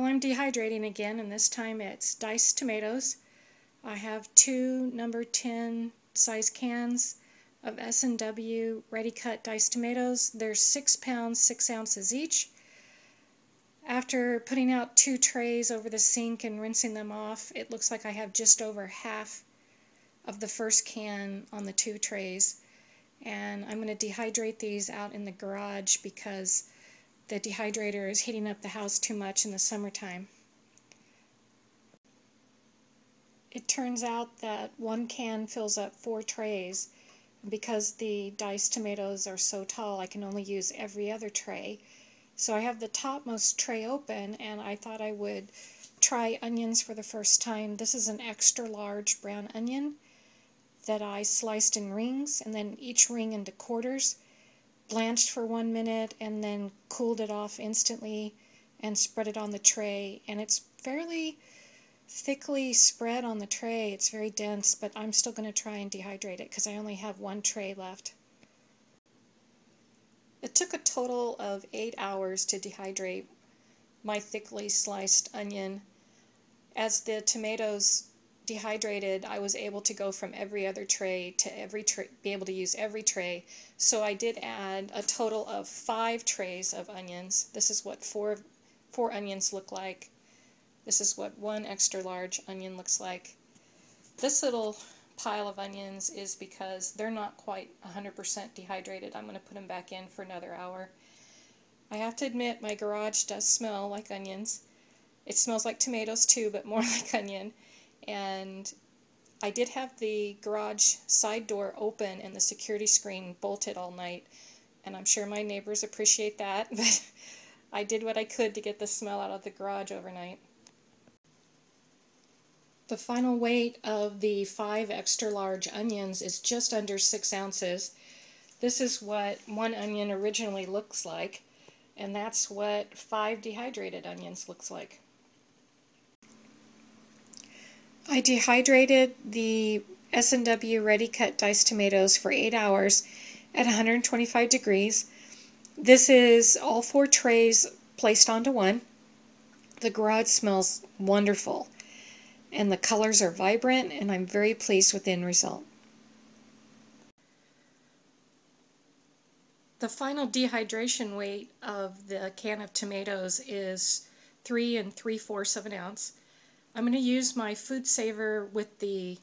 I'm dehydrating again, and this time it's diced tomatoes. I have two number 10 size cans of S&W ready cut diced tomatoes. They're 6 pounds, 6 ounces each. After putting out 2 trays over the sink and rinsing them off, it looks like I have just over half of the first can on the 2 trays. And I'm going to dehydrate these out in the garage because the dehydrator is heating up the house too much in the summertime. It turns out that 1 can fills up 4 trays. Because the diced tomatoes are so tall, I can only use every other tray. So I have the topmost tray open, and I thought I would try onions for the first time. This is an extra large brown onion that I sliced in rings, and then each ring into quarters, blanched for 1 minute, and then cooled it off instantly and spread it on the tray. And it's fairly thickly spread on the tray. It's very dense, but I'm still going to try and dehydrate it because I only have 1 tray left. It took a total of 8 hours to dehydrate my thickly sliced onion. As the tomatoes dehydrated, I was able to go from every other tray to every tray, be able to use every tray. So I did add a total of 5 trays of onions. This is what four onions look like. This is what 1 extra large onion looks like. This little pile of onions is because they're not quite 100% dehydrated. I'm going to put them back in for another hour. I have to admit, my garage does smell like onions. It smells like tomatoes too, but more like onion. And I did have the garage side door open and the security screen bolted all night. And I'm sure my neighbors appreciate that, but I did what I could to get the smell out of the garage overnight. The final weight of the 5 extra large onions is just under 6 ounces. This is what 1 onion originally looks like, and that's what 5 dehydrated onions looks like. I dehydrated the S&W ready cut diced tomatoes for 8 hours at 125 degrees. This is all 4 trays placed onto one. The garage smells wonderful, and the colors are vibrant, and I'm very pleased with the end result. The final dehydration weight of the can of tomatoes is 3 3/4 of an ounce. I'm going to use my food saver with the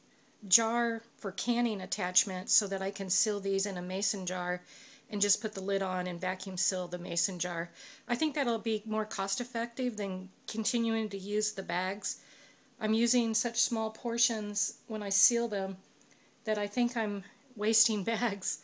jar for canning attachment so that I can seal these in a mason jar and just put the lid on and vacuum seal the mason jar. I think that'll be more cost effective than continuing to use the bags. I'm using such small portions when I seal them that I think I'm wasting bags.